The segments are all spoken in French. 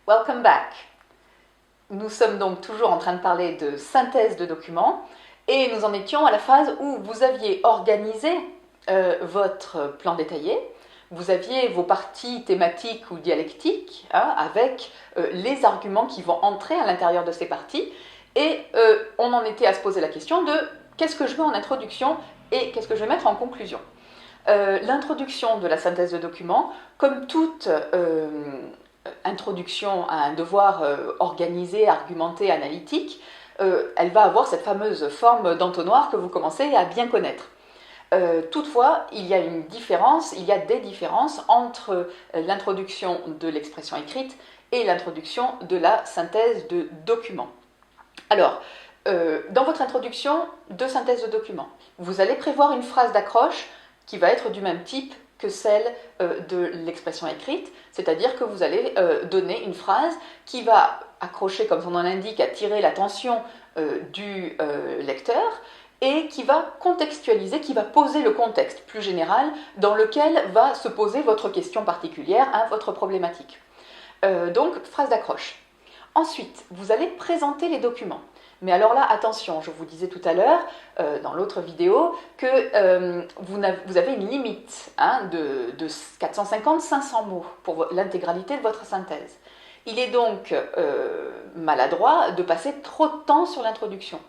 Welcome back. Nous sommes donc toujours en train de parler de synthèse de documents et nous en étions à la phase où vous aviez organisé votre plan détaillé, vous aviez vos parties thématiques ou dialectiques avec les arguments qui vont entrer à l'intérieur de ces parties et on en était à se poser la question de qu'est-ce que je veux en introduction et qu'est-ce que je vais mettre en conclusion. L'introduction de la synthèse de documents, comme toute introduction à un devoir organisé, argumenté, analytique, elle va avoir cette fameuse forme d'entonnoir que vous commencez à bien connaître. Toutefois, il y a des différences entre l'introduction de l'expression écrite et l'introduction de la synthèse de documents. Alors, dans votre introduction de synthèse de documents, vous allez prévoir une phrase d'accroche qui va être du même type que celle de l'expression écrite, c'est-à-dire que vous allez donner une phrase qui va accrocher, comme son nom l'indique, attirer l'attention du lecteur et qui va contextualiser, qui va poser le contexte plus général dans lequel va se poser votre question particulière, votre problématique. Donc, phrase d'accroche. Ensuite, vous allez présenter les documents. Mais alors là, attention, je vous disais tout à l'heure, dans l'autre vidéo, que vous avez une limite de 450-500 mots pour l'intégralité de votre synthèse. Il est donc maladroit de passer trop de temps sur l'introduction.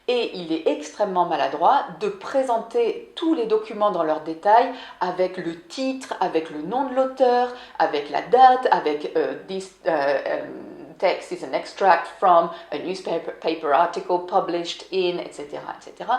Et il est extrêmement maladroit de présenter tous les documents dans leurs détails avec le titre, avec le nom de l'auteur, avec la date, avec text is an extract from a newspaper article published in, etc., etc.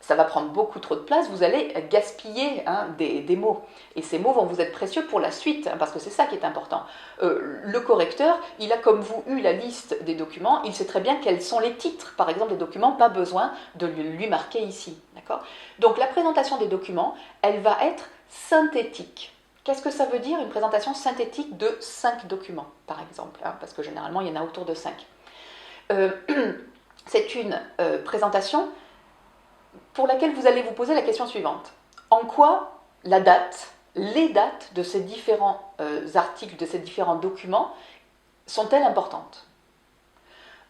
Ça va prendre beaucoup trop de place, vous allez gaspiller des mots. Et ces mots vont vous être précieux pour la suite, parce que c'est ça qui est important. Le correcteur, il a comme vous eu la liste des documents, il sait très bien quels sont les titres, par exemple, des documents, pas besoin de lui marquer ici. D'accord ? Donc la présentation des documents, elle va être synthétique. Qu'est-ce que ça veut dire, une présentation synthétique de 5 documents, par exemple, parce que généralement, il y en a autour de 5. C'est une présentation pour laquelle vous allez vous poser la question suivante. En quoi les dates de ces différents articles, de ces différents documents, sont-elles importantes ?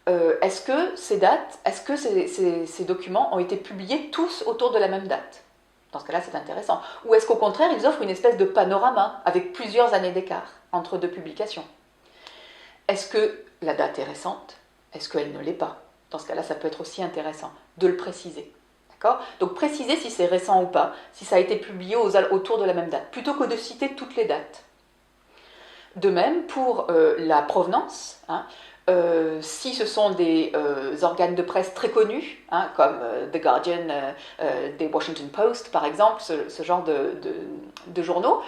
Est-ce que ces documents ont été publiés tous autour de la même date ? Dans ce cas-là, c'est intéressant. Ou est-ce qu'au contraire, ils offrent une espèce de panorama avec plusieurs années d'écart entre deux publications ? Est-ce que la date est récente ? Est-ce qu'elle ne l'est pas ? Dans ce cas-là, ça peut être aussi intéressant de le préciser. D'accord ? Donc préciser si c'est récent ou pas, si ça a été publié autour de la même date, plutôt que de citer toutes les dates. De même, pour la provenance, si ce sont des organes de presse très connus, comme The Guardian, des Washington Post par exemple, ce genre de journaux,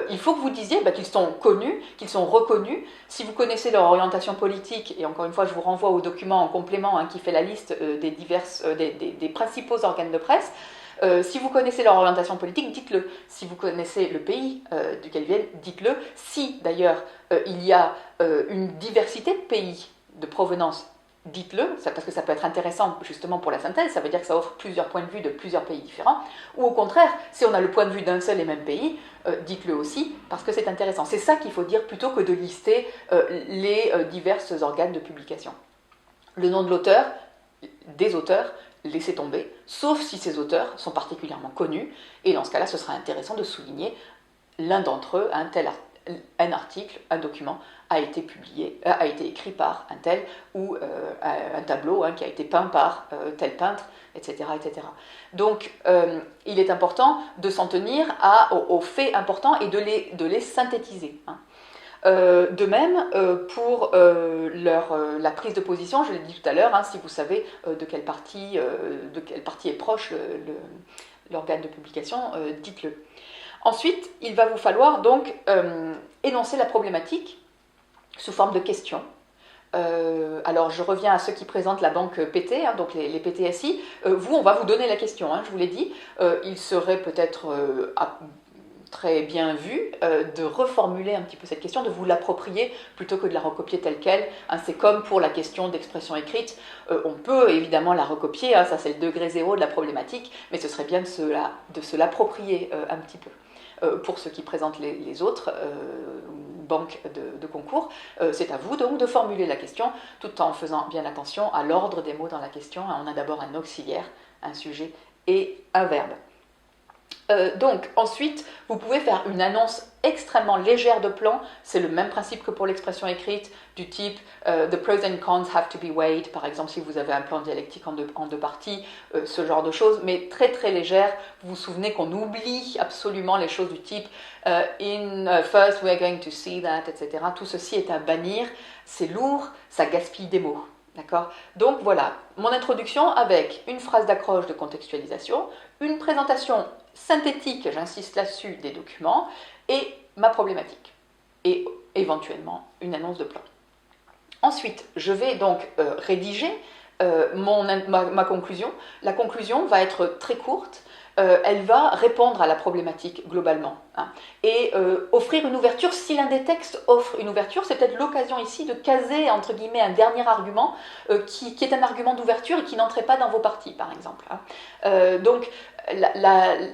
il faut que vous disiez qu'ils sont connus, qu'ils sont reconnus. Si vous connaissez leur orientation politique, et encore une fois je vous renvoie au document en complément qui fait la liste des principaux organes de presse, si vous connaissez leur orientation politique, dites-le. Si vous connaissez le pays duquel ils viennent, dites-le. Si d'ailleurs il y a une diversité de pays de provenance, dites-le, parce que ça peut être intéressant justement pour la synthèse, ça veut dire que ça offre plusieurs points de vue de plusieurs pays différents, ou au contraire, si on a le point de vue d'un seul et même pays, dites-le aussi, parce que c'est intéressant. C'est ça qu'il faut dire plutôt que de lister les divers organes de publication. Le nom de l'auteur, des auteurs, laissez tomber, sauf si ces auteurs sont particulièrement connus, et dans ce cas-là, ce sera intéressant de souligner l'un d'entre eux, un article, un document a été écrit par un tel, ou un tableau qui a été peint par tel peintre, etc., etc. Donc, il est important de s'en tenir aux faits importants et de les synthétiser. De même, pour la prise de position, je l'ai dit tout à l'heure, si vous savez de quelle partie est proche l'organe de publication, dites-le. Ensuite, il va vous falloir donc énoncer la problématique sous forme de questions. Alors, je reviens à ceux qui présentent la banque PT, donc les PTSI. On va vous donner la question, je vous l'ai dit. Il serait peut-être très bien vu de reformuler un petit peu cette question, de vous l'approprier plutôt que de la recopier telle qu'elle. C'est comme pour la question d'expression écrite. On peut évidemment la recopier, ça c'est le degré zéro de la problématique, mais ce serait bien de se l'approprier un petit peu. pour ceux qui présentent les autres banques de concours. C'est à vous donc de formuler la question tout en faisant bien attention à l'ordre des mots dans la question. On a d'abord un auxiliaire, un sujet et un verbe. Donc ensuite, vous pouvez faire une annonce extrêmement légère de plan. C'est le même principe que pour l'expression écrite, du type The pros and cons have to be weighed, par exemple si vous avez un plan dialectique en deux parties, ce genre de choses, mais très très légère. Vous vous souvenez qu'on oublie absolument les choses du type first we are going to see that, etc. Tout ceci est à bannir, c'est lourd, ça gaspille des mots. D'accord ? Donc voilà, mon introduction avec une phrase d'accroche de contextualisation, une présentation synthétique, j'insiste là-dessus, des documents, et ma problématique, et éventuellement une annonce de plan. Ensuite, je vais donc rédiger ma conclusion. La conclusion va être très courte, elle va répondre à la problématique globalement, hein, et offrir une ouverture. Si l'un des textes offre une ouverture, c'est peut-être l'occasion ici de caser entre guillemets un dernier argument qui est un argument d'ouverture et qui n'entrait pas dans vos parties, par exemple, hein. Donc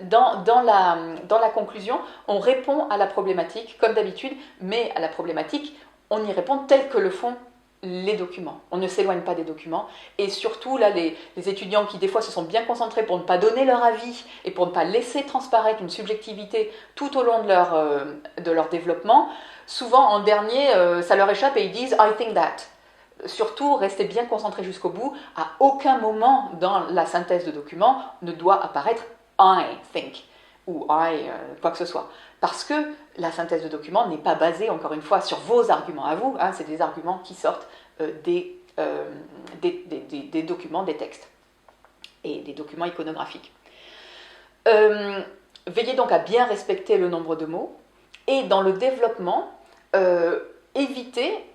dans la conclusion, on répond à la problématique comme d'habitude, mais à la problématique, on y répond tel que le font les documents. On ne s'éloigne pas des documents, et surtout là les étudiants qui des fois se sont bien concentrés pour ne pas donner leur avis et pour ne pas laisser transparaître une subjectivité tout au long de leur développement, souvent en dernier ça leur échappe et ils disent I think that. Surtout, restez bien concentrés jusqu'au bout. À aucun moment dans la synthèse de document ne doit apparaître I think ou quoi que ce soit. Parce que la synthèse de document n'est pas basée, encore une fois, sur vos arguments à vous, hein, c'est des arguments qui sortent des documents, des textes et des documents iconographiques. Veillez donc à bien respecter le nombre de mots, et dans le développement, évitez,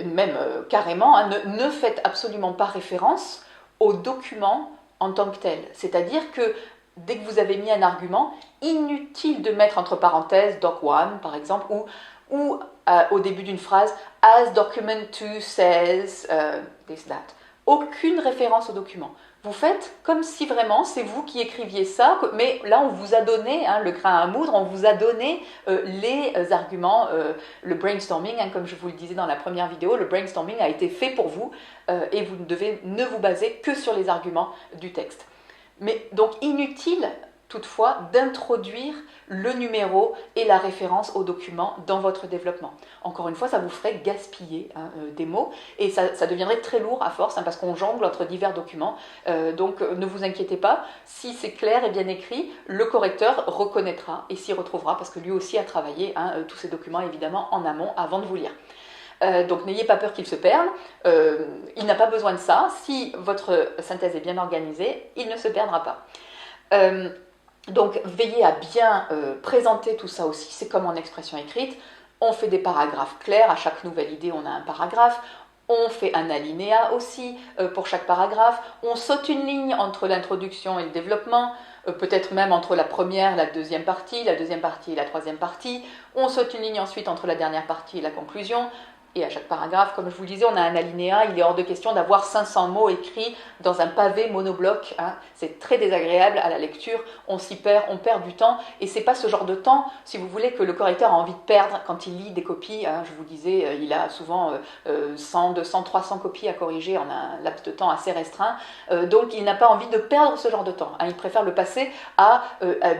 même carrément, hein, ne faites absolument pas référence au document en tant que tel. C'est-à-dire que dès que vous avez mis un argument, inutile de mettre entre parenthèses doc 1 par exemple, ou au début d'une phrase as document 2 says this that. Aucune référence au document. Vous faites comme si vraiment c'est vous qui écriviez ça, mais là on vous a donné, hein, le grain à moudre, on vous a donné les arguments, le brainstorming, hein, comme je vous le disais dans la première vidéo, le brainstorming a été fait pour vous et vous devez ne vous baser que sur les arguments du texte. Mais donc inutile toutefois d'introduire le numéro et la référence au document dans votre développement. Encore une fois, ça vous ferait gaspiller des mots et ça deviendrait très lourd à force, hein, parce qu'on jongle entre divers documents. Donc ne vous inquiétez pas, si c'est clair et bien écrit, le correcteur reconnaîtra et s'y retrouvera parce que lui aussi a travaillé tous ces documents évidemment en amont avant de vous lire. Donc n'ayez pas peur qu'il se perde, il n'a pas besoin de ça. Si votre synthèse est bien organisée, il ne se perdra pas. Donc veillez à bien présenter tout ça aussi, c'est comme en expression écrite, on fait des paragraphes clairs, à chaque nouvelle idée on a un paragraphe, on fait un alinéa aussi pour chaque paragraphe, on saute une ligne entre l'introduction et le développement, peut-être même entre la première et la deuxième partie et la troisième partie, on saute une ligne ensuite entre la dernière partie et la conclusion. Et à chaque paragraphe, comme je vous le disais, on a un alinéa. Il est hors de question d'avoir 500 mots écrits dans un pavé monobloc, hein. C'est très désagréable à la lecture, on s'y perd, on perd du temps. Et c'est pas ce genre de temps, si vous voulez, que le correcteur a envie de perdre quand il lit des copies, hein. Je vous disais, il a souvent 100, 200, 300 copies à corriger en un laps de temps assez restreint. Donc il n'a pas envie de perdre ce genre de temps, hein. Il préfère le passer à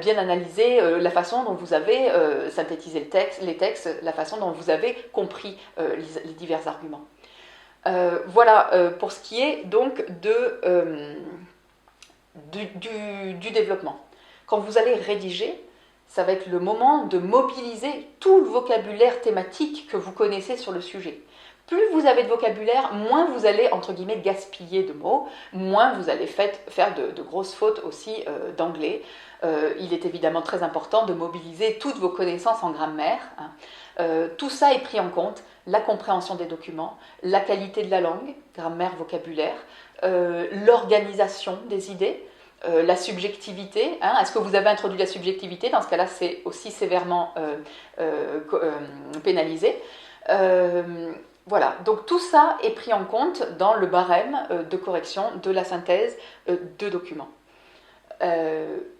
bien analyser la façon dont vous avez synthétisé les textes, la façon dont vous avez compris les divers arguments. Voilà pour ce qui est donc du développement. Quand vous allez rédiger, ça va être le moment de mobiliser tout le vocabulaire thématique que vous connaissez sur le sujet. Plus vous avez de vocabulaire, moins vous allez, entre guillemets, gaspiller de mots, moins vous allez faire de grosses fautes aussi d'anglais. Il est évidemment très important de mobiliser toutes vos connaissances en grammaire, hein. Tout ça est pris en compte, la compréhension des documents, la qualité de la langue, grammaire, vocabulaire, l'organisation des idées, la subjectivité, hein. Est-ce que vous avez introduit la subjectivité? Dans ce cas-là, c'est aussi sévèrement pénalisé. Voilà, donc tout ça est pris en compte dans le barème de correction de la synthèse de documents.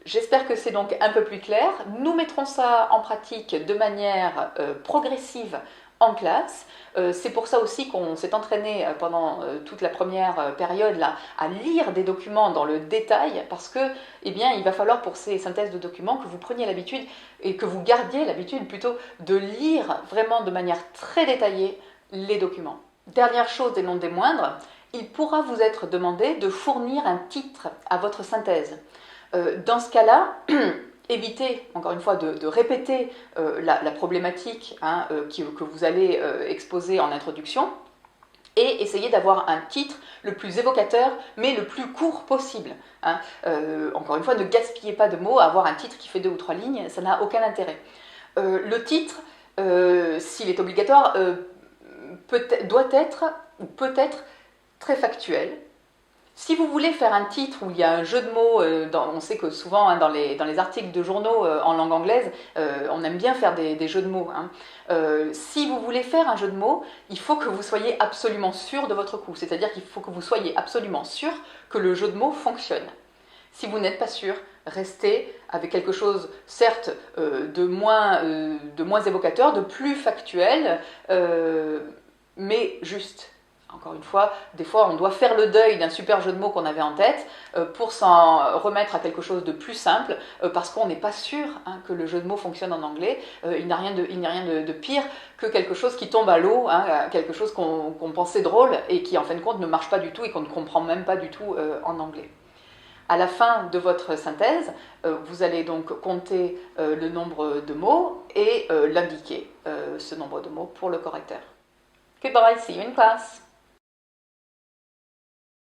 J'espère que c'est donc un peu plus clair. Nous mettrons ça en pratique de manière progressive en classe. C'est pour ça aussi qu'on s'est entraîné pendant toute la première période là, à lire des documents dans le détail, parce que eh bien, il va falloir pour ces synthèses de documents que vous preniez l'habitude, et que vous gardiez l'habitude plutôt, de lire vraiment de manière très détaillée les documents. Dernière chose et non des moindres, il pourra vous être demandé de fournir un titre à votre synthèse. Dans ce cas-là, évitez, encore une fois, de répéter la problématique que vous allez exposer en introduction, et essayez d'avoir un titre le plus évocateur, mais le plus court possible. Encore une fois, ne gaspillez pas de mots. Avoir un titre qui fait 2 ou 3 lignes, ça n'a aucun intérêt. Le titre, s'il est obligatoire, doit être, ou peut être, très factuel. Si vous voulez faire un titre où il y a un jeu de mots, on sait que souvent dans les articles de journaux en langue anglaise, on aime bien faire des jeux de mots. Si vous voulez faire un jeu de mots, il faut que vous soyez absolument sûr de votre coup. C'est-à-dire qu'il faut que vous soyez absolument sûr que le jeu de mots fonctionne. Si vous n'êtes pas sûr, restez avec quelque chose, certes, de moins évocateur, de plus factuel, mais juste. Encore une fois, des fois on doit faire le deuil d'un super jeu de mots qu'on avait en tête pour s'en remettre à quelque chose de plus simple, parce qu'on n'est pas sûr que le jeu de mots fonctionne en anglais. Il n'y a rien de pire que quelque chose qui tombe à l'eau, quelque chose qu'on pensait drôle et qui en fin de compte ne marche pas du tout et qu'on ne comprend même pas du tout en anglais. À la fin de votre synthèse, vous allez donc compter le nombre de mots et l'indiquer, ce nombre de mots, pour le correcteur. Goodbye, see you in class.